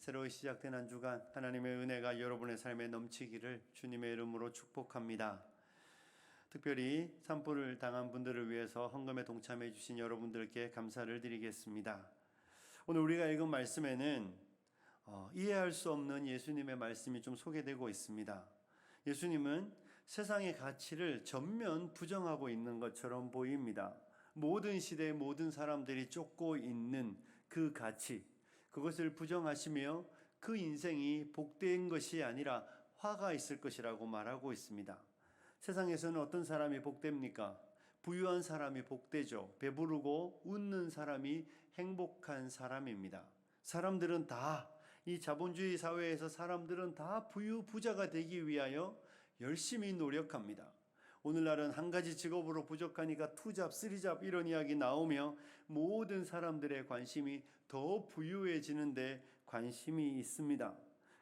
새로 시작된 한 주간 하나님의 은혜가 여러분의 삶에 넘치기를 주님의 이름으로 축복합니다. 특별히 산불을 당한 분들을 위해서 헌금에 동참해 주신 여러분들께 감사를 드리겠습니다. 오늘 우리가 읽은 말씀에는 이해할 수 없는 예수님의 말씀이 좀 소개되고 있습니다. 예수님은 세상의 가치를 전면 부정하고 있는 것처럼 보입니다. 모든 시대의 모든 사람들이 쫓고 있는 그 가치, 그것을 부정하시며 그 인생이 복된 것이 아니라 화가 있을 것이라고 말하고 있습니다. 세상에서는 어떤 사람이 복됩니까? 부유한 사람이 복되죠. 배부르고 웃는 사람이 행복한 사람입니다. 사람들은 다, 이 자본주의 사회에서 사람들은 다 부자가 되기 위하여 열심히 노력합니다. 오늘날은 한 가지 직업으로 부족하니까 투잡, 쓰리잡 이런 이야기 나오며 모든 사람들의 관심이 더 부유해지는데 관심이 있습니다.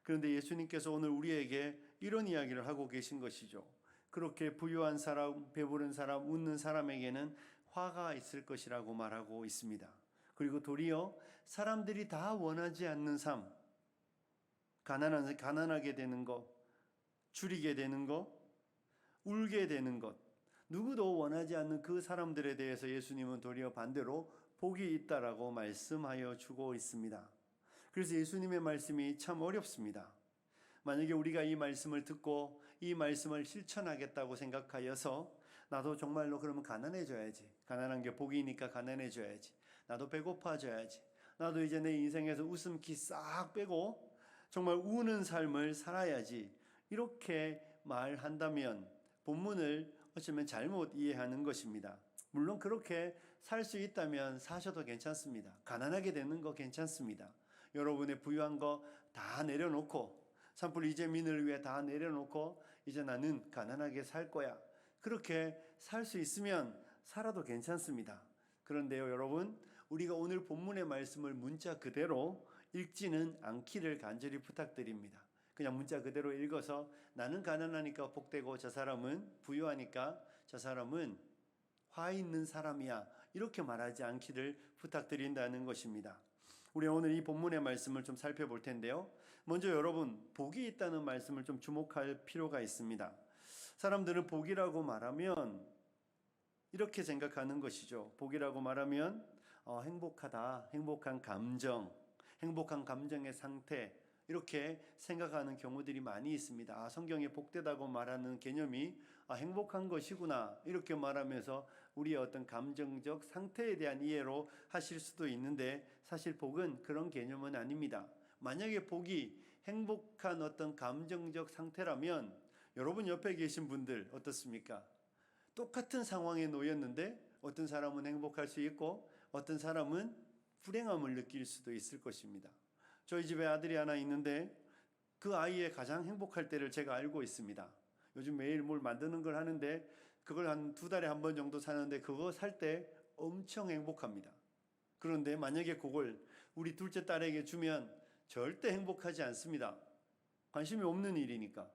그런데 예수님께서 오늘 우리에게 이런 이야기를 하고 계신 것이죠. 그렇게 부유한 사람, 배부른 사람, 웃는 사람에게는 화가 있을 것이라고 말하고 있습니다. 그리고 도리어 사람들이 다 원하지 않는 삶, 가난하게 되는 것, 줄이게 되는 것, 울게 되는 것, 누구도 원하지 않는 그 사람들에 대해서 예수님은 도리어 반대로 복이 있다라고 말씀하여 주고 있습니다. 그래서 예수님의 말씀이 참 어렵습니다. 만약에 우리가 이 말씀을 듣고 이 말씀을 실천하겠다고 생각하여서 나도 정말로 그러면 가난해져야지, 가난한 게 복이니까 가난해져야지, 나도 배고파져야지, 나도 이제 내 인생에서 웃음기 싹 빼고 정말 우는 삶을 살아야지, 이렇게 말한다면 본문을 어쩌면 잘못 이해하는 것입니다. 물론 그렇게 살 수 있다면 사셔도 괜찮습니다. 가난하게 되는 거 괜찮습니다. 여러분의 부유한 거 다 내려놓고, 산불 이재민을 위해 다 내려놓고 이제 나는 가난하게 살 거야, 그렇게 살 수 있으면 살아도 괜찮습니다. 그런데요, 여러분, 우리가 오늘 본문의 말씀을 문자 그대로 읽지는 않기를 간절히 부탁드립니다. 그냥 문자 그대로 읽어서 나는 가난하니까 복되고 저 사람은 부유하니까 저 사람은 화 있는 사람이야, 이렇게 말하지 않기를 부탁드린다는 것입니다. 우리 오늘 이 본문의 말씀을 좀 살펴볼 텐데요. 먼저 여러분, 복이 있다는 말씀을 좀 주목할 필요가 있습니다. 사람들은 복이라고 말하면 이렇게 생각하는 것이죠. 복이라고 말하면 행복하다, 행복한 감정, 행복한 감정의 상태, 이렇게 생각하는 경우들이 많이 있습니다. 성경에 복되다고 말하는 개념이 행복한 것이구나, 이렇게 말하면서 우리의 어떤 감정적 상태에 대한 이해로 하실 수도 있는데, 사실 복은 그런 개념은 아닙니다. 만약에 복이 행복한 어떤 감정적 상태라면 여러분 옆에 계신 분들 어떻습니까? 똑같은 상황에 놓였는데 어떤 사람은 행복할 수 있고 어떤 사람은 불행함을 느낄 수도 있을 것입니다. 저희 집에 아들이 하나 있는데 그 아이의 가장 행복할 때를 제가 알고 있습니다. 요즘 매일 뭘 만드는 걸 하는데 그걸 한 2달에 한 번 정도 사는데 그거 살 때 엄청 행복합니다. 그런데 만약에 그걸 우리 둘째 딸에게 주면 절대 행복하지 않습니다. 관심이 없는 일이니까.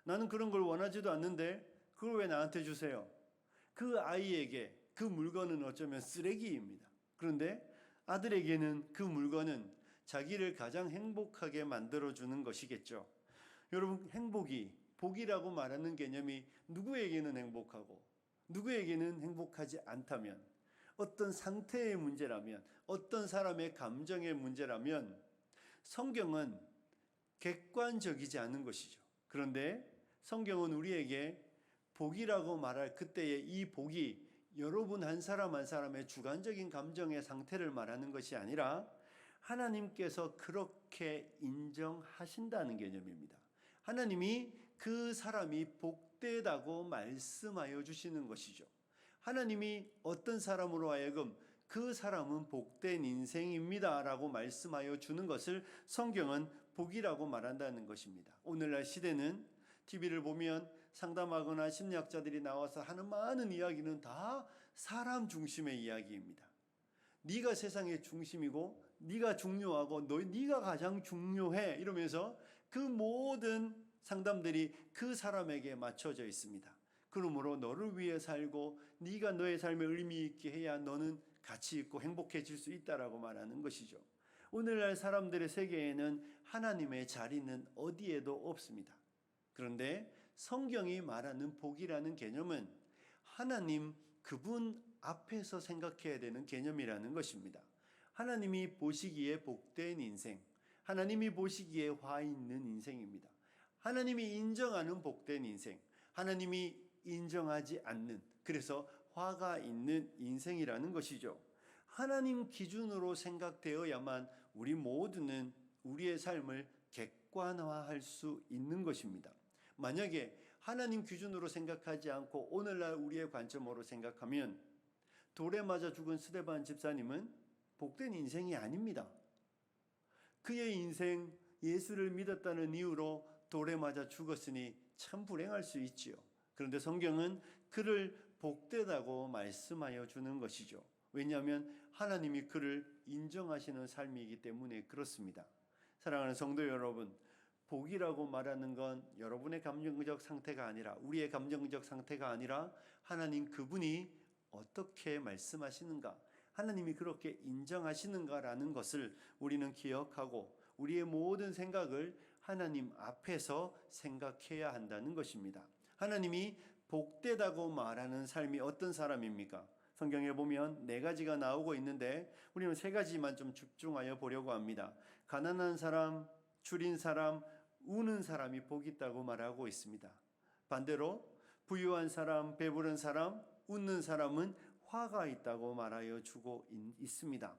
나는 그런 걸 원하지도 않는데 그걸 왜 나한테 주세요? 그 아이에게 그 물건은 어쩌면 쓰레기입니다. 그런데 아들에게는 그 물건은 자기를 가장 행복하게 만들어주는 것이겠죠. 여러분, 복이라고 말하는 개념이 누구에게는 행복하고 누구에게는 행복하지 않다면, 어떤 상태의 문제라면, 어떤 사람의 감정의 문제라면 성경은 객관적이지 않은 것이죠. 그런데 성경은 우리에게 복이라고 말할 그때의 이 복이 여러분 한 사람 한 사람의 주관적인 감정의 상태를 말하는 것이 아니라 하나님께서 그렇게 인정하신다는 개념입니다. 하나님이 그 사람이 복되다고 말씀하여 주시는 것이죠. 하나님이 어떤 사람으로 하여금 그 사람은 복된 인생입니다 라고 말씀하여 주는 것을 성경은 복이라고 말한다는 것입니다. 오늘날 시대는 TV를 보면 상담하거나 심리학자들이 나와서 하는 많은 이야기는 다 사람 중심의 이야기입니다. 네가 세상의 중심이고 네가 중요하고 네가 가장 중요해, 이러면서 그 모든 상담들이 그 사람에게 맞춰져 있습니다. 그러므로 너를 위해 살고 네가 너의 삶에 의미 있게 해야 너는 가치 있고 행복해질 수 있다라고 말하는 것이죠. 오늘날 사람들의 세계에는 하나님의 자리는 어디에도 없습니다. 그런데 성경이 말하는 복이라는 개념은 하나님 그분 앞에서 생각해야 되는 개념이라는 것입니다. 하나님이 보시기에 복된 인생, 하나님이 보시기에 화 있는 인생입니다. 하나님이 인정하는 복된 인생, 하나님이 인정하지 않는, 그래서 화가 있는 인생이라는 것이죠. 하나님 기준으로 생각되어야만 우리 모두는 우리의 삶을 객관화할 수 있는 것입니다. 만약에 하나님 기준으로 생각하지 않고 오늘날 우리의 관점으로 생각하면 돌에 맞아 죽은 스데반 집사님은 복된 인생이 아닙니다. 그의 인생 예수를 믿었다는 이유로 돌에 맞아 죽었으니 참 불행할 수 있지요. 그런데 성경은 그를 복되다고 말씀하여 주는 것이죠. 왜냐하면 하나님이 그를 인정하시는 삶이기 때문에 그렇습니다. 사랑하는 성도 여러분, 복이라고 말하는 건 여러분의 감정적 상태가 아니라, 우리의 감정적 상태가 아니라 하나님 그분이 어떻게 말씀하시는가, 하나님이 그렇게 인정하시는가라는 것을 우리는 기억하고 우리의 모든 생각을 하나님 앞에서 생각해야 한다는 것입니다. 하나님이 복되다고 말하는 삶이 어떤 사람입니까? 성경에 보면 4가지가 나오고 있는데 우리는 3가지만 좀 집중하여 보려고 합니다. 가난한 사람, 줄인 사람, 우는 사람이 복이 있다고 말하고 있습니다. 반대로 부유한 사람, 배부른 사람, 웃는 사람은 화가 있다고 말하여 주고 있습니다.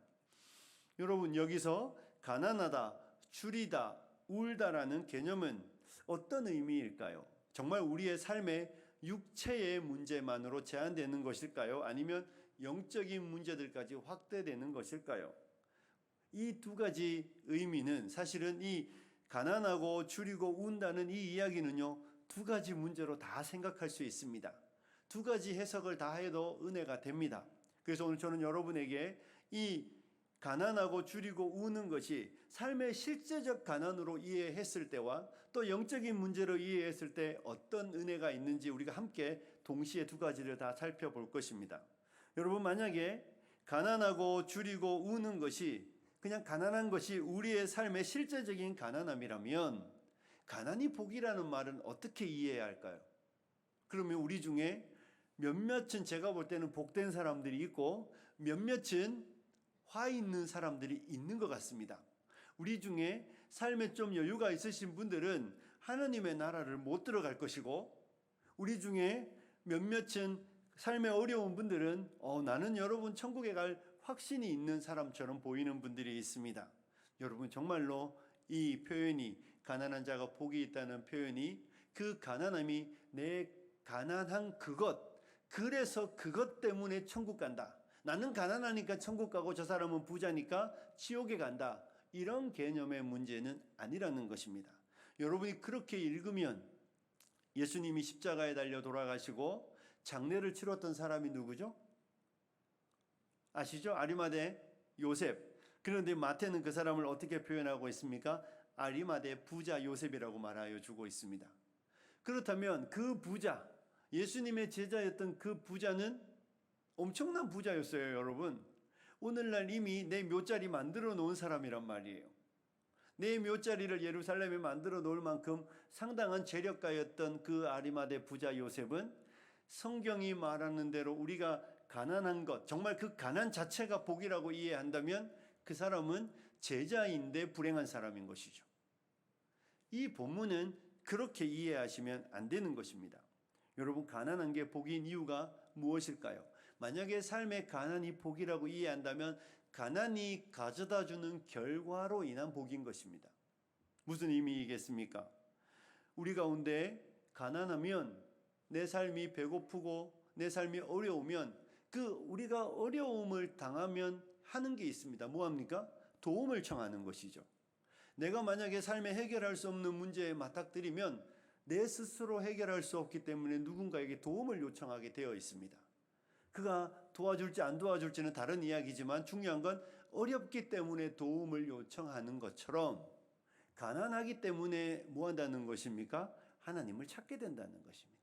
여러분, 여기서 가난하다, 줄이다, 울다라는 개념은 어떤 의미일까요? 정말 우리의 삶의 육체의 문제만으로 제한되는 것일까요? 아니면 영적인 문제들까지 확대되는 것일까요? 이 2가지 의미는 사실은 이 가난하고 줄이고 운다는 이 이야기는요, 2가지 문제로 다 생각할 수 있습니다. 2가지 해석을 다 해도 은혜가 됩니다. 그래서 오늘 저는 여러분에게 이 가난하고 줄이고 우는 것이 삶의 실제적 가난으로 이해했을 때와 또 영적인 문제로 이해했을 때 어떤 은혜가 있는지 우리가 함께 동시에 2가지를 다 살펴볼 것입니다. 여러분, 만약에 가난하고 줄이고 우는 것이 그냥 가난한 것이 우리의 삶의 실제적인 가난함이라면 가난이 복이라는 말은 어떻게 이해해야 할까요? 그러면 우리 중에 몇몇은 제가 볼 때는 복된 사람들이 있고 몇몇은 화 있는 사람들이 있는 것 같습니다. 우리 중에 삶에 좀 여유가 있으신 분들은 하나님의 나라를 못 들어갈 것이고, 우리 중에 몇몇은 삶에 어려운 분들은 나는 여러분 천국에 갈 확신이 있는 사람처럼 보이는 분들이 있습니다. 여러분, 정말로 이 표현이 가난한 자가 복이 있다는 표현이 그 가난함이 내 가난한 그래서 그것 때문에 천국 간다, 나는 가난하니까 천국 가고 저 사람은 부자니까 지옥에 간다, 이런 개념의 문제는 아니라는 것입니다. 여러분이 그렇게 읽으면 예수님이 십자가에 달려 돌아가시고 장례를 치렀던 사람이 누구죠? 아시죠? 아리마대 요셉. 그런데 마태는 그 사람을 어떻게 표현하고 있습니까? 아리마대 부자 요셉이라고 말하여 주고 있습니다. 그렇다면 그 부자, 예수님의 제자였던 그 부자는 엄청난 부자였어요, 여러분. 오늘날 이미 내 묘자리 만들어 놓은 사람이란 말이에요. 내 묘자리를 예루살렘에 만들어 놓을 만큼 상당한 재력가였던 그 아리마대 부자 요셉은 성경이 말하는 대로 우리가 가난한 것, 정말 그 가난 자체가 복이라고 이해한다면 그 사람은 제자인데 불행한 사람인 것이죠. 이 본문은 그렇게 이해하시면 안 되는 것입니다. 여러분, 가난한 게 복인 이유가 무엇일까요? 만약에 삶의 가난이 복이라고 이해한다면 가난이 가져다주는 결과로 인한 복인 것입니다. 무슨 의미이겠습니까? 우리 가운데 가난하면, 내 삶이 배고프고 내 삶이 어려우면 우리가 어려움을 당하면 하는 게 있습니다. 뭐합니까? 도움을 청하는 것이죠. 내가 만약에 삶에 해결할 수 없는 문제에 맞닥뜨리면 내 스스로 해결할 수 없기 때문에 누군가에게 도움을 요청하게 되어 있습니다. 그가 도와줄지 안 도와줄지는 다른 이야기지만 중요한 건 어렵기 때문에 도움을 요청하는 것처럼 가난하기 때문에 뭐 한다는 것입니까? 하나님을 찾게 된다는 것입니다.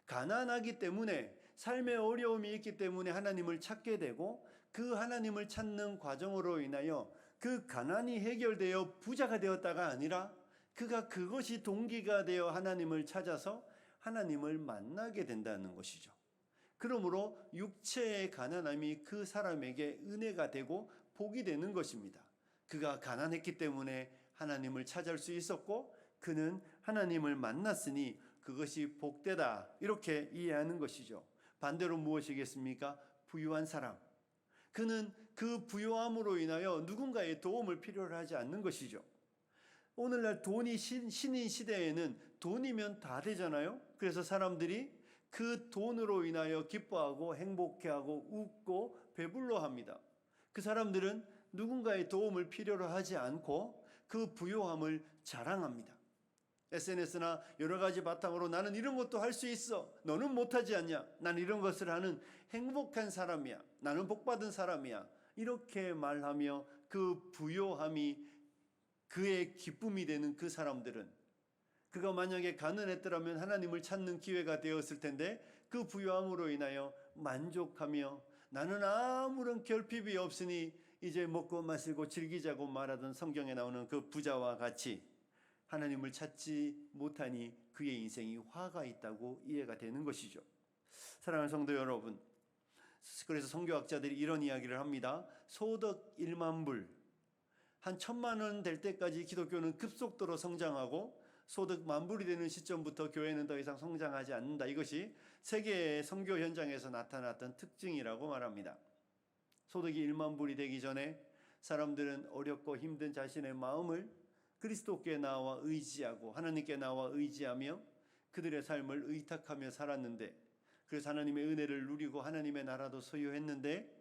가난하기 때문에, 삶의 어려움이 있기 때문에 하나님을 찾게 되고 그 하나님을 찾는 과정으로 인하여 그 가난이 해결되어 부자가 되었다가 아니라 그가 그것이 동기가 되어 하나님을 찾아서 하나님을 만나게 된다는 것이죠. 그러므로 육체의 가난함이 그 사람에게 은혜가 되고 복이 되는 것입니다. 그가 가난했기 때문에 하나님을 찾을 수 있었고 그는 하나님을 만났으니 그것이 복되다, 이렇게 이해하는 것이죠. 반대로 무엇이겠습니까? 부유한 사람, 그는 그 부유함으로 인하여 누군가의 도움을 필요로 하지 않는 것이죠. 오늘날 돈이 신인 시대에는 돈이면 다 되잖아요. 그래서 사람들이 그 돈으로 인하여 기뻐하고 행복해하고 웃고 배불러합니다. 그 사람들은 누군가의 도움을 필요로 하지 않고 그 부유함을 자랑합니다. SNS나 여러 가지 바탕으로 나는 이런 것도 할 수 있어, 너는 못하지 않냐, 나는 이런 것을 하는 행복한 사람이야, 나는 복받은 사람이야, 이렇게 말하며 그 부유함이 그의 기쁨이 되는 그 사람들은, 그가 만약에 가난했더라면 하나님을 찾는 기회가 되었을 텐데 그 부유함으로 인하여 만족하며 나는 아무런 결핍이 없으니 이제 먹고 마시고 즐기자고 말하던 성경에 나오는 그 부자와 같이 하나님을 찾지 못하니 그의 인생이 화가 있다고 이해가 되는 것이죠. 사랑하는 성도 여러분, 그래서 선교학자들이 이런 이야기를 합니다. 소득 1만 불, 한 1,000만 원 될 때까지 기독교는 급속도로 성장하고 소득 10,000불이 되는 시점부터 교회는 더 이상 성장하지 않는다. 이것이 세계의 선교 현장에서 나타났던 특징이라고 말합니다. 소득이 1만 불이 되기 전에 사람들은 어렵고 힘든 자신의 마음을 그리스도께 나와 의지하고 하나님께 나와 의지하며 그들의 삶을 의탁하며 살았는데, 그래서 하나님의 은혜를 누리고 하나님의 나라도 소유했는데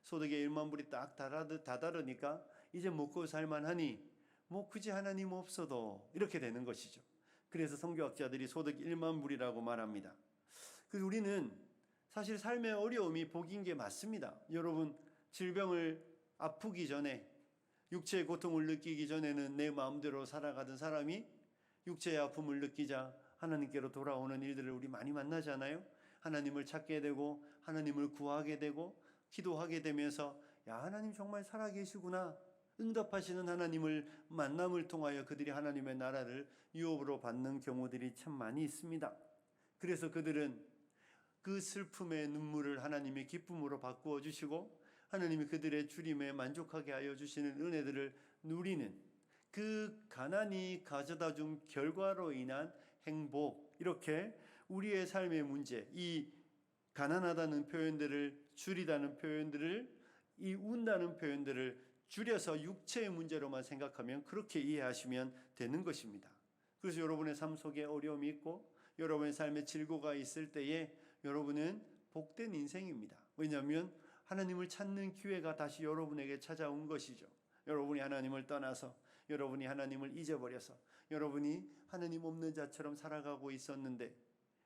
소득의 1만 불이 딱 다다르니까 이제 먹고 살만하니 뭐 굳이 하나님 없어도 이렇게 되는 것이죠. 그래서 선교학자들이 소득 1만 불이라고 말합니다. 그래서 우리는 사실 삶의 어려움이 복인 게 맞습니다. 여러분, 질병을 아프기 전에, 육체의 고통을 느끼기 전에는 내 마음대로 살아가던 사람이 육체의 아픔을 느끼자 하나님께로 돌아오는 일들을 우리 많이 만나잖아요. 하나님을 찾게 되고 하나님을 구하게 되고 기도하게 되면서 야, 하나님 정말 살아계시구나, 응답하시는 하나님을 만남을 통하여 그들이 하나님의 나라를 유업으로 받는 경우들이 참 많이 있습니다. 그래서 그들은 그 슬픔의 눈물을 하나님의 기쁨으로 바꾸어 주시고 하나님이 그들의 주림에 만족하게 하여 주시는 은혜들을 누리는, 그 가난이 가져다 준 결과로 인한 행복, 이렇게 우리의 삶의 문제, 이 가난하다는 표현들을, 줄이다는 표현들을, 이 운다는 표현들을 줄여서 육체의 문제로만 생각하면 그렇게 이해하시면 되는 것입니다. 그래서 여러분의 삶 속에 어려움이 있고 여러분의 삶에 질고가 있을 때에 여러분은 복된 인생입니다. 왜냐하면 하나님을 찾는 기회가 다시 여러분에게 찾아온 것이죠. 여러분이 하나님을 떠나서, 여러분이 하나님을 잊어버려서, 여러분이 하나님 없는 자처럼 살아가고 있었는데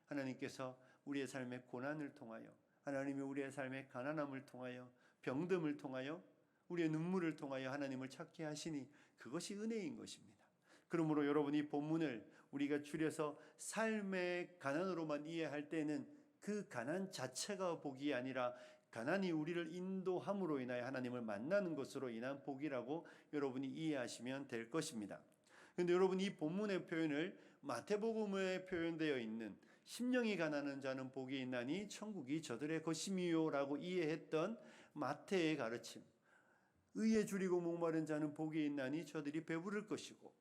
하나님께서 우리의 삶의 고난을 통하여, 하나님이 우리의 삶의 가난함을 통하여, 병듦을 통하여, 우리의 눈물을 통하여 하나님을 찾게 하시니 그것이 은혜인 것입니다. 그러므로 여러분이 본문을 우리가 줄여서 삶의 가난으로만 이해할 때는 그 가난 자체가 복이 아니라 가난이 우리를 인도함으로 인하여 하나님을 만나는 것으로 인한 복이라고 여러분이 이해하시면 될 것입니다. 그런데 여러분, 이 본문의 표현을 마태복음에 표현되어 있는 심령이 가난한 자는 복이 있나니 천국이 저들의 것임이요라고 이해했던 마태의 가르침, 의에 줄이고 목마른 자는 복이 있나니 저들이 배부를 것이고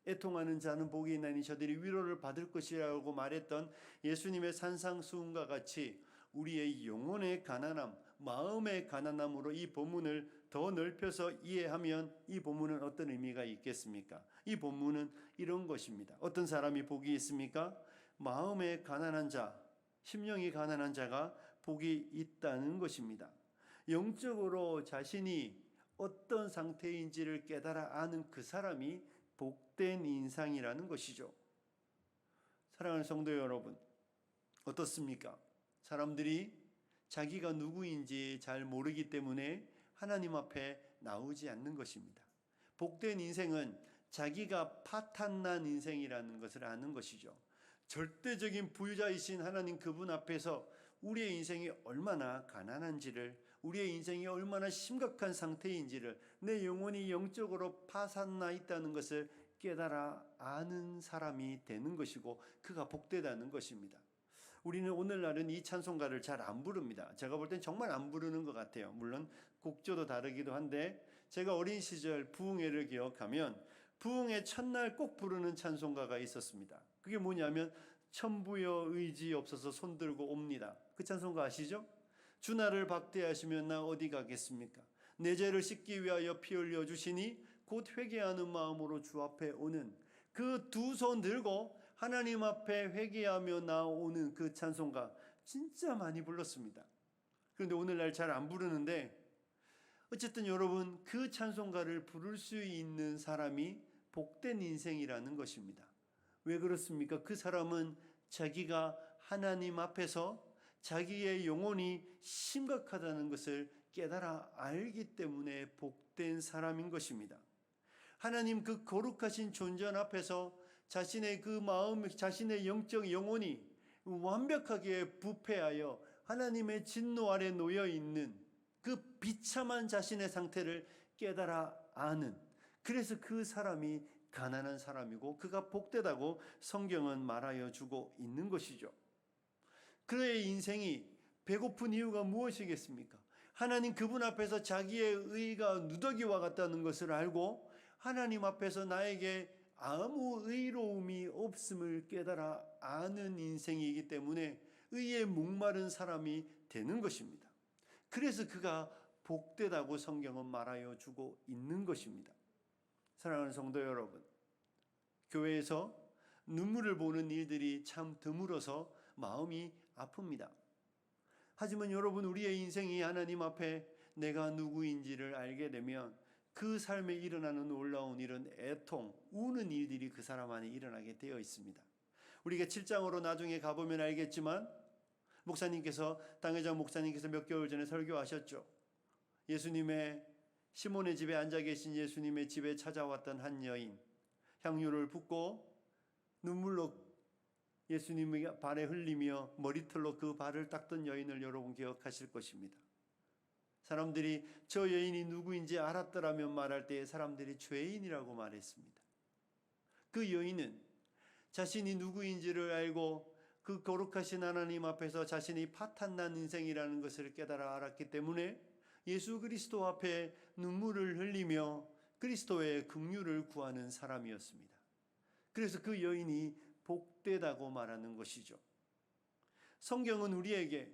애통하는 자는 복이 있나니 저들이 위로를 받을 것이라고 말했던 예수님의 산상수훈과 같이 우리의 영혼의 가난함, 마음의 가난함으로 이 본문을 더 넓혀서 이해하면 이 본문은 어떤 의미가 있겠습니까? 이 본문은 이런 것입니다. 어떤 사람이 복이 있습니까? 마음의 가난한 자, 심령이 가난한 자가 복이 있다는 것입니다. 영적으로 자신이 어떤 상태인지를 깨달아 아는 그 사람이 복된 인상이라는 것이죠. 사랑하는 성도 여러분, 어떻습니까? 사람들이 자기가 누구인지 잘 모르기 때문에 하나님 앞에 나오지 않는 것입니다. 복된 인생은 자기가 파탄난 인생이라는 것을 아는 것이죠. 절대적인 부유자이신 하나님 그분 앞에서 우리의 인생이 얼마나 가난한지를, 우리의 인생이 얼마나 심각한 상태인지를, 내 영혼이 영적으로 파산나 있다는 것을 깨달아 아는 사람이 되는 것이고, 그가 복되다는 것입니다. 우리는 오늘날은 이 찬송가를 잘 안 부릅니다. 제가 볼 땐 정말 안 부르는 것 같아요. 물론 곡조도 다르기도 한데, 제가 어린 시절 부흥회를 기억하면 부흥회 첫날 꼭 부르는 찬송가가 있었습니다. 그게 뭐냐면 천부여 의지 없어서 손들고 옵니다. 그 찬송가 아시죠? 주 나를 박대하시면 나 어디 가겠습니까? 내 죄를 씻기 위하여 피 흘려 주시니 곧 회개하는 마음으로 주 앞에 오는, 그 두 손 들고 하나님 앞에 회개하며 나오는 그 찬송가 진짜 많이 불렀습니다. 그런데 오늘날 잘 안 부르는데, 어쨌든 여러분, 그 찬송가를 부를 수 있는 사람이 복된 인생이라는 것입니다. 왜 그렇습니까? 그 사람은 자기가 하나님 앞에서 자기의 영혼이 심각하다는 것을 깨달아 알기 때문에 복된 사람인 것입니다. 하나님 그 거룩하신 존전 앞에서 자신의 그 마음, 자신의 영적 영혼이 완벽하게 부패하여 하나님의 진노 아래 놓여 있는 그 비참한 자신의 상태를 깨달아 아는, 그래서 그 사람이 가난한 사람이고 그가 복되다고 성경은 말하여 주고 있는 것이죠. 그의 인생이 배고픈 이유가 무엇이겠습니까? 하나님 그분 앞에서 자기의 의가 누더기와 같다는 것을 알고 하나님 앞에서 나에게 아무 의로움이 없음을 깨달아 아는 인생이기 때문에 의에 목마른 사람이 되는 것입니다. 그래서 그가 복되다고 성경은 말하여 주고 있는 것입니다. 사랑하는 성도 여러분, 교회에서 눈물을 보는 일들이 참 드물어서 마음이 아픕니다. 하지만 여러분, 우리의 인생이 하나님 앞에 내가 누구인지를 알게 되면 그 삶에 일어나는 놀라운 일은 애통, 우는 일들이 그 사람 안에 일어나게 되어 있습니다. 우리가 7장으로 나중에 가보면 알겠지만, 목사님께서, 당회장 목사님께서 몇 개월 전에 설교하셨죠. 예수님의, 시몬의 집에 앉아 계신 예수님의 집에 찾아왔던 한 여인, 향유를 붓고 눈물로 예수님의 발에 흘리며 머리털로 그 발을 닦던 여인을 여러분 기억하실 것입니다. 사람들이 저 여인이 누구인지 알았더라면 말할 때에 사람들이 죄인이라고 말했습니다. 그 여인은 자신이 누구인지를 알고 그 거룩하신 하나님 앞에서 자신이 파탄난 인생이라는 것을 깨달아 알았기 때문에 예수 그리스도 앞에 눈물을 흘리며 그리스도의 긍휼을 구하는 사람이었습니다. 그래서 그 여인이 복되다고 말하는 것이죠. 성경은 우리에게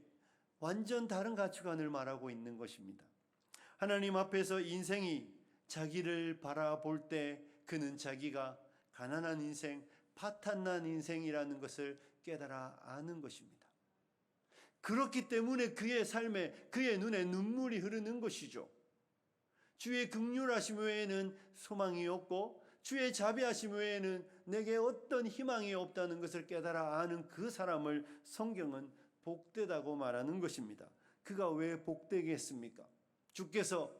완전 다른 가치관을 말하고 있는 것입니다. 하나님 앞에서 인생이 자기를 바라볼 때 그는 자기가 가난한 인생, 파탄난 인생이라는 것을 깨달아 아는 것입니다. 그렇기 때문에 그의 삶에, 그의 눈에 눈물이 흐르는 것이죠. 주의 긍휼하심 외에는 소망이 없고 주의 자비하심 외에는 내게 어떤 희망이 없다는 것을 깨달아 아는 그 사람을 성경은 복되다고 말하는 것입니다. 그가 왜 복되겠습니까? 주께서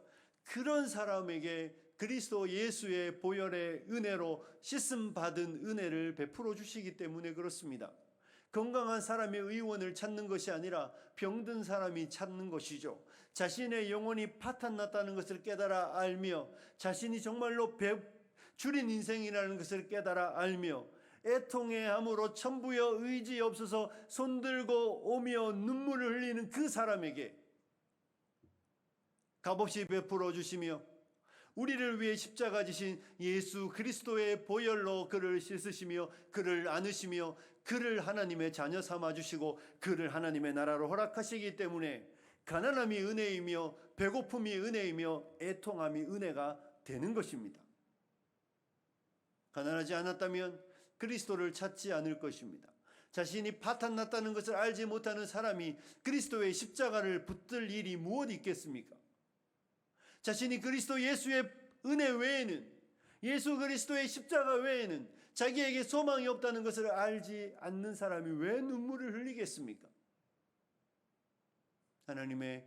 그런 사람에게 그리스도 예수의 보혈의 은혜로 씻음 받은 은혜를 베풀어 주시기 때문에 그렇습니다. 건강한 사람의 의원을 찾는 것이 아니라 병든 사람이 찾는 것이죠. 자신의 영혼이 파탄났다는 것을 깨달아 알며 자신이 정말로 줄인 인생이라는 것을 깨달아 알며 애통해함으로 천부여 의지 없어서 손들고 오며 눈물을 흘리는 그 사람에게 값없이 베풀어 주시며 우리를 위해 십자가 지신 예수 그리스도의 보혈로 그를 씻으시며 그를 안으시며 그를 하나님의 자녀 삼아 주시고 그를 하나님의 나라로 허락하시기 때문에 가난함이 은혜이며 배고픔이 은혜이며 애통함이 은혜가 되는 것입니다. 가난하지 않았다면 그리스도를 찾지 않을 것입니다. 자신이 파탄났다는 것을 알지 못하는 사람이 그리스도의 십자가를 붙들 일이 무엇 있겠습니까? 자신이 그리스도 예수의 은혜 외에는, 예수 그리스도의 십자가 외에는 자기에게 소망이 없다는 것을 알지 않는 사람이 왜 눈물을 흘리겠습니까? 하나님의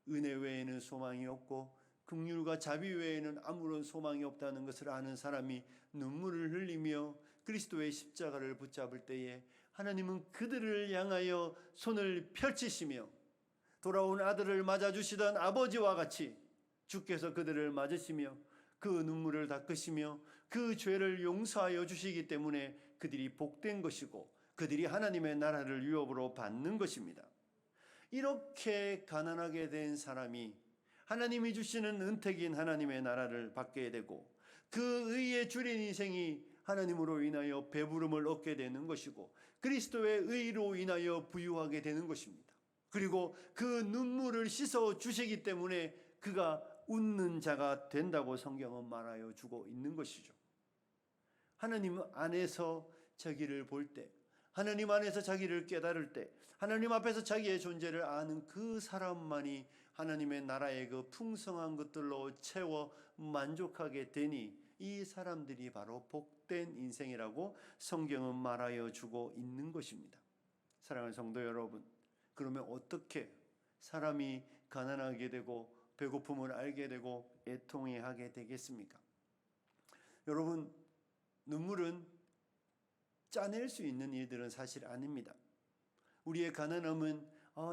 은혜 외에는 소망이 없고 긍휼과 자비 외에는 아무런 소망이 없다는 것을 아는 사람이 눈물을 흘리며 그리스도의 십자가를 붙잡을 때에 하나님은 그들을 향하여 손을 펼치시며 돌아온 아들을 맞아주시던 아버지와 같이 주께서 그들을 맞으시며 그 눈물을 닦으시며 그 죄를 용서하여 주시기 때문에 그들이 복된 것이고 그들이 하나님의 나라를 유업으로 받는 것입니다. 이렇게 가난하게 된 사람이 하나님이 주시는 은택인 하나님의 나라를 받게 되고 그 의에 줄인 인생이 하나님으로 인하여 배부름을 얻게 되는 것이고 그리스도의 의로 인하여 부유하게 되는 것입니다. 그리고 그 눈물을 씻어 주시기 때문에 그가 웃는 자가 된다고 성경은 말하여 주고 있는 것이죠. 하나님 안에서 자기를 볼 때, 하나님 안에서 자기를 깨달을 때, 하나님 앞에서 자기의 존재를 아는 그 사람만이 하나님의 나라의 그 풍성한 것들로 채워 만족하게 되니 이 사람들이 바로 복된 인생이라고 성경은 말하여 주고 있는 것입니다. 사랑하는 성도 여러분, 그러면 어떻게 사람이 가난하게 되고 배고픔을 알게 되고 애통해하게 되겠습니까? 여러분, 눈물은 짜낼 수 있는 일들은 사실 아닙니다. 우리의 가난함은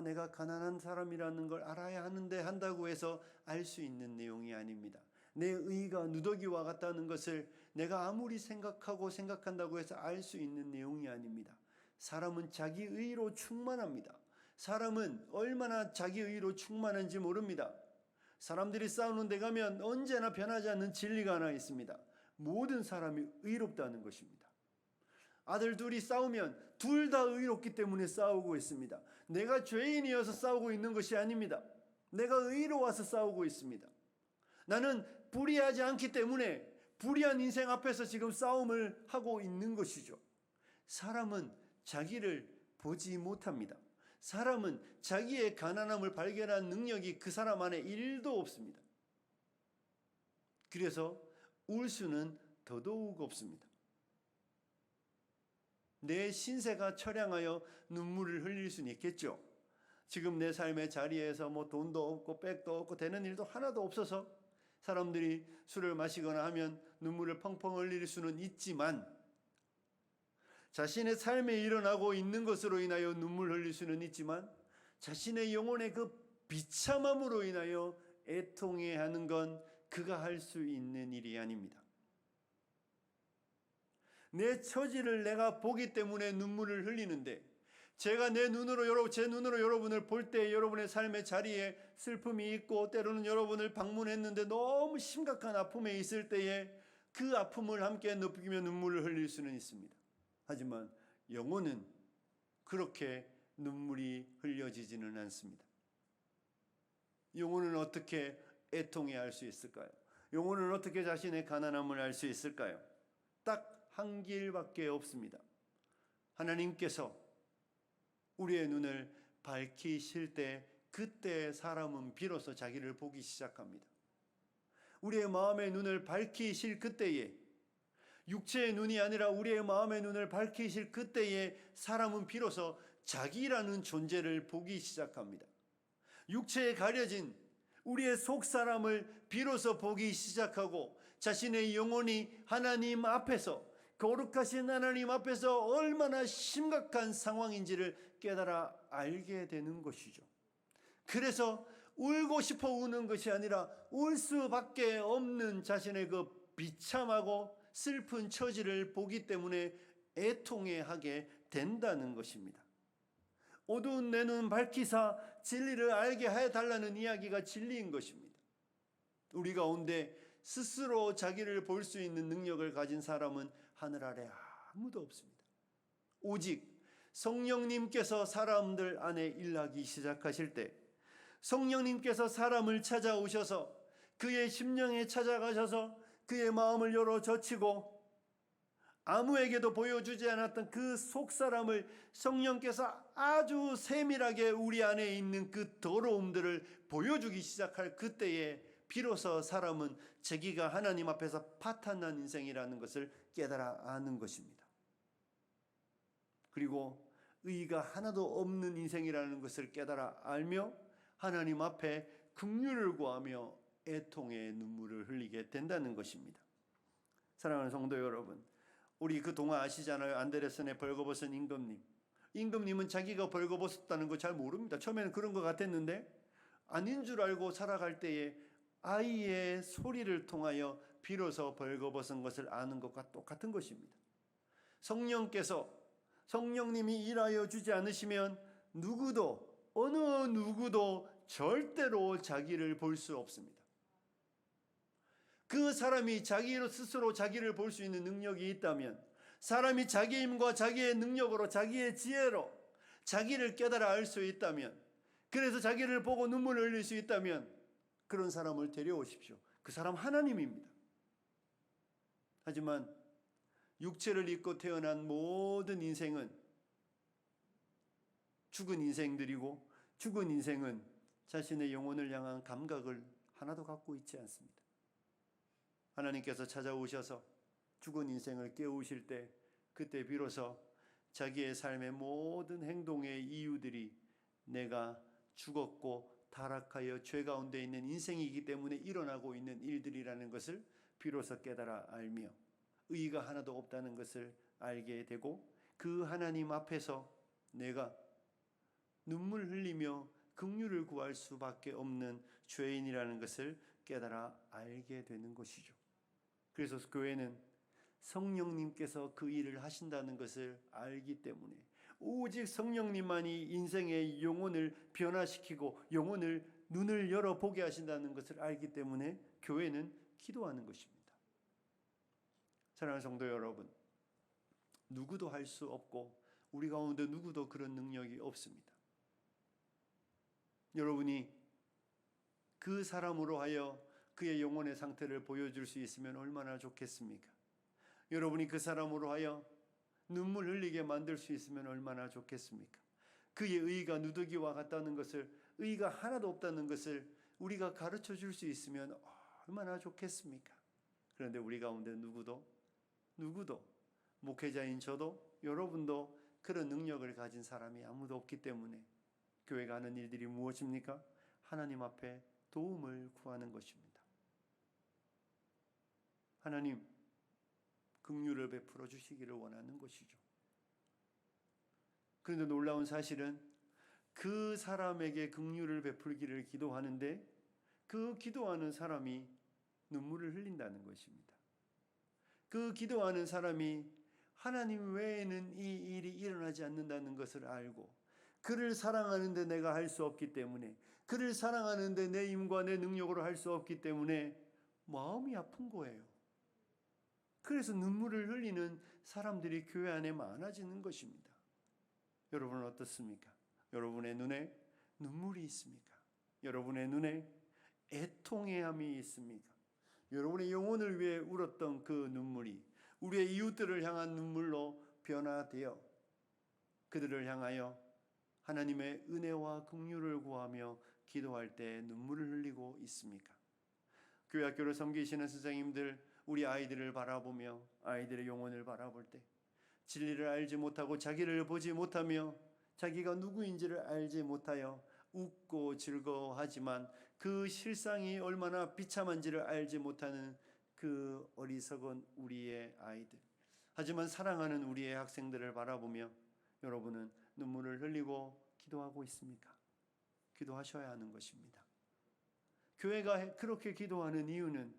내가 가난한 사람이라는 걸 알아야 하는데 한다고 해서 알 수 있는 내용이 아닙니다. 내 의가 누더기와 같다는 것을 내가 아무리 생각한다고 해서 알 수 있는 내용이 아닙니다. 사람은 자기 의로 충만합니다. 사람은 얼마나 자기 의로 충만한지 모릅니다. 사람들이 싸우는 데 가면 언제나 변하지 않는 진리가 하나 있습니다. 모든 사람이 의롭다는 것입니다. 아들 둘이 싸우면 둘 다 의롭기 때문에 싸우고 있습니다. 내가 죄인이어서 싸우고 있는 것이 아닙니다. 내가 의로워서 싸우고 있습니다. 나는 불의하지 않기 때문에 불의한 인생 앞에서 지금 싸움을 하고 있는 것이죠. 사람은 자기를 보지 못합니다. 사람은 자기의 가난함을 발견한 능력이 그 사람 안에 1도 없습니다. 그래서 울 수는 더더욱 없습니다. 내 신세가 처량하여 눈물을 흘릴 수는 있겠죠. 지금 내 삶의 자리에서 돈도 없고 백도 없고 되는 일도 하나도 없어서 사람들이 술을 마시거나 하면 눈물을 펑펑 흘릴 수는 있지만 자신의 삶에 일어나고 있는 것으로 인하여 눈물 흘릴 수는 있지만 자신의 영혼의 그 비참함으로 인하여 애통해하는 건 그가 할 수 있는 일이 아닙니다. 내 처지를 내가 보기 때문에 눈물을 흘리는데 제가 제 눈으로 여러분을 볼 때 여러분의 삶의 자리에 슬픔이 있고 때로는 여러분을 방문했는데 너무 심각한 아픔에 있을 때에 그 아픔을 함께 느끼며 눈물을 흘릴 수는 있습니다. 하지만 영혼은 그렇게 눈물이 흘려지지는 않습니다. 영혼은 어떻게 애통해 할 수 있을까요? 영혼은 어떻게 자신의 가난함을 알 수 있을까요? 딱 한 길밖에 없습니다. 하나님께서 우리의 눈을 밝히실 때 그때 사람은 비로소 자기를 보기 시작합니다. 우리의 마음의 눈을 밝히실 그때에 육체의 눈이 아니라 우리의 마음의 눈을 밝히실 그때에 사람은 비로소 자기라는 존재를 보기 시작합니다. 육체에 가려진 우리의 속사람을 비로소 보기 시작하고 자신의 영혼이 하나님 앞에서 거룩하신 하나님 앞에서 얼마나 심각한 상황인지를 깨달아 알게 되는 것이죠. 그래서 울고 싶어 우는 것이 아니라 울 수밖에 없는 자신의 그 비참하고 슬픈 처지를 보기 때문에 애통해하게 된다는 것입니다. 어두운 내 눈 밝히사 진리를 알게 해달라는 이야기가 진리인 것입니다. 우리 가운데 스스로 자기를 볼 수 있는 능력을 가진 사람은 하늘 아래 아무도 없습니다. 오직 성령님께서 사람들 안에 일하기 시작하실 때 성령님께서 사람을 찾아오셔서 그의 심령에 찾아가셔서 그의 마음을 열어 젖히고 아무에게도 보여주지 않았던 그 속사람을 성령께서 아주 세밀하게 우리 안에 있는 그 더러움들을 보여주기 시작할 그때에 비로소 사람은 자기가 하나님 앞에서 파탄난 인생이라는 것을 깨달아 아는 것입니다. 그리고 의의가 하나도 없는 인생이라는 것을 깨달아 알며 하나님 앞에 긍휼을 구하며 애통의 눈물을 흘리게 된다는 것입니다. 사랑하는 성도 여러분, 우리 그 동화 아시잖아요. 안데르센의 벌거벗은 임금님. 임금님은 자기가 벌거벗었다는 거 잘 모릅니다. 처음에는 그런 것 같았는데 아닌 줄 알고 살아갈 때에 아이의 소리를 통하여 비로소 벌거벗은 것을 아는 것과 똑같은 것입니다. 성령님이 일하여 주지 않으시면 누구도, 어느 누구도 절대로 자기를 볼 수 없습니다. 그 사람이 자기로 스스로 자기를 볼 수 있는 능력이 있다면, 사람이 자기 힘과 자기의 능력으로, 자기의 지혜로 자기를 깨달아 알 수 있다면, 그래서 자기를 보고 눈물을 흘릴 수 있다면 그런 사람을 데려오십시오. 그 사람 하나님입니다. 하지만 육체를 입고 태어난 모든 인생은 죽은 인생들이고, 죽은 인생은 자신의 영혼을 향한 감각을 하나도 갖고 있지 않습니다. 하나님께서 찾아오셔서 죽은 인생을 깨우실 때, 그때 비로소 자기의 삶의 모든 행동의 이유들이 내가 죽었고 타락하여 죄 가운데 있는 인생이기 때문에 일어나고 있는 일들이라는 것을 비로소 깨달아 알며 의의가 하나도 없다는 것을 알게 되고, 그 하나님 앞에서 내가 눈물 흘리며 긍휼을 구할 수밖에 없는 죄인이라는 것을 깨달아 알게 되는 것이죠. 그래서 교회는 성령님께서 그 일을 하신다는 것을 알기 때문에, 오직 성령님만이 인생의 영혼을 변화시키고 영혼을 눈을 열어 보게 하신다는 것을 알기 때문에 교회는 기도하는 것입니다. 사랑하는 성도 여러분, 누구도 할 수 없고 우리 가운데 누구도 그런 능력이 없습니다. 여러분이 그 사람으로 하여 그의 영혼의 상태를 보여줄 수 있으면 얼마나 좋겠습니까? 여러분이 그 사람으로 하여 눈물 흘리게 만들 수 있으면 얼마나 좋겠습니까? 그의 의의가 누더기와 같다는 것을, 의의가 하나도 없다는 것을 우리가 가르쳐 줄 수 있으면 얼마나 좋겠습니까? 그런데 우리 가운데 누구도 목회자인 저도 여러분도 그런 능력을 가진 사람이 아무도 없기 때문에 교회가 하는 일들이 무엇입니까? 하나님 앞에 도움을 구하는 것입니다. 하나님, 긍휼을 베풀어 주시기를 원하는 것이죠. 그런데 놀라운 사실은 그 사람에게 긍휼을 베풀기를 기도하는데 그 기도하는 사람이 눈물을 흘린다는 것입니다. 그 기도하는 사람이 하나님 외에는 이 일이 일어나지 않는다는 것을 알고, 그를 사랑하는데 내가 할 수 없기 때문에, 그를 사랑하는데 내 힘과 내 능력으로 할 수 없기 때문에 마음이 아픈 거예요. 그래서 눈물을 흘리는 사람들이 교회 안에 많아지는 것입니다. 여러분은 어떻습니까? 여러분의 눈에 눈물이 있습니까? 여러분의 눈에 애통해함이 있습니까? 여러분의 영혼을 위해 울었던 그 눈물이 우리의 이웃들을 향한 눈물로 변화되어 그들을 향하여 하나님의 은혜와 긍휼을 구하며 기도할 때 눈물을 흘리고 있습니까? 교회 학교를 섬기시는 선생님들, 우리 아이들을 바라보며 아이들의 영혼을 바라볼 때 진리를 알지 못하고 자기를 보지 못하며 자기가 누구인지를 알지 못하여 웃고 즐거워하지만 그 실상이 얼마나 비참한지를 알지 못하는 그 어리석은 우리의 아이들, 하지만 사랑하는 우리의 학생들을 바라보며 여러분은 눈물을 흘리고 기도하고 있습니까? 기도하셔야 하는 것입니다. 교회가 그렇게 기도하는 이유는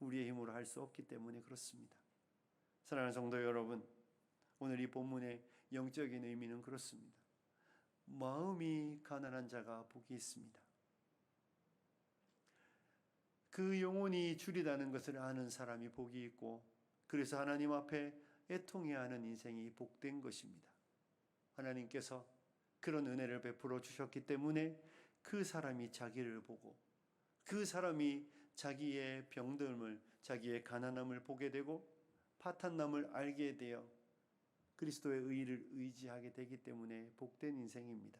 우리의 힘으로 할 수 없기 때문에 그렇습니다. 사랑하는 성도 여러분, 오늘 이 본문의 영적인 의미는 그렇습니다. 마음이 가난한 자가 복이 있습니다. 그 영혼이 주리다는 것을 아는 사람이 복이 있고, 그래서 하나님 앞에 애통해야 하는 인생이 복된 것입니다. 하나님께서 그런 은혜를 베풀어 주셨기 때문에 그 사람이 자기를 보고, 그 사람이 자기의 병듦을, 자기의 가난함을 보게 되고 파탄남을 알게 되어 그리스도의 의를 의지하게 되기 때문에 복된 인생입니다.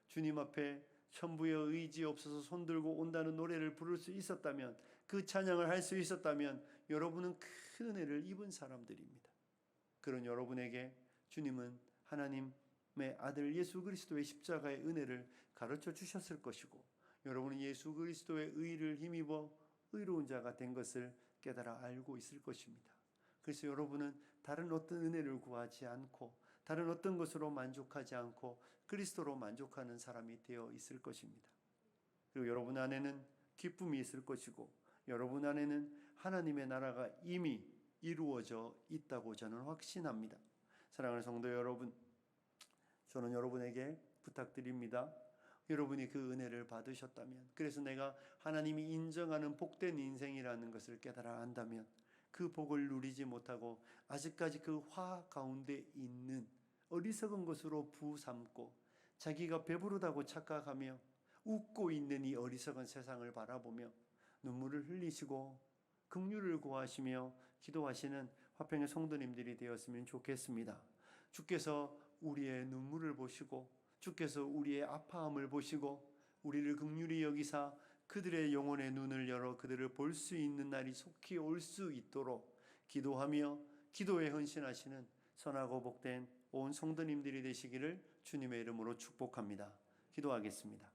주님 앞에 천부의 의지 없어서 손들고 온다는 노래를 부를 수 있었다면, 그 찬양을 할 수 있었다면 여러분은 큰 은혜를 입은 사람들입니다. 그런 여러분에게 주님은 하나님의 아들 예수 그리스도의 십자가의 은혜를 가르쳐 주셨을 것이고, 여러분은 예수 그리스도의 의를 힘입어 의로운 자가 된 것을 깨달아 알고 있을 것입니다. 그래서 여러분은 다른 어떤 은혜를 구하지 않고 다른 어떤 것으로 만족하지 않고 그리스도로 만족하는 사람이 되어 있을 것입니다. 그리고 여러분 안에는 기쁨이 있을 것이고 여러분 안에는 하나님의 나라가 이미 이루어져 있다고 저는 확신합니다. 사랑하는 성도 여러분, 저는 여러분에게 부탁드립니다. 여러분이 그 은혜를 받으셨다면, 그래서 내가 하나님이 인정하는 복된 인생이라는 것을 깨달아 안다면 그 복을 누리지 못하고 아직까지 그 화 가운데 있는 어리석은 것으로 부삼고 자기가 배부르다고 착각하며 웃고 있는 이 어리석은 세상을 바라보며 눈물을 흘리시고 긍휼을 구하시며 기도하시는 화평의 성도님들이 되었으면 좋겠습니다. 주께서 우리의 눈물을 보시고 주께서 우리의 아파함을 보시고 우리를 긍휼히 여기사 그들의 영혼의 눈을 열어 그들을 볼 수 있는 날이 속히 올 수 있도록 기도하며 기도에 헌신하시는 선하고 복된 온 성도님들이 되시기를 주님의 이름으로 축복합니다. 기도하겠습니다.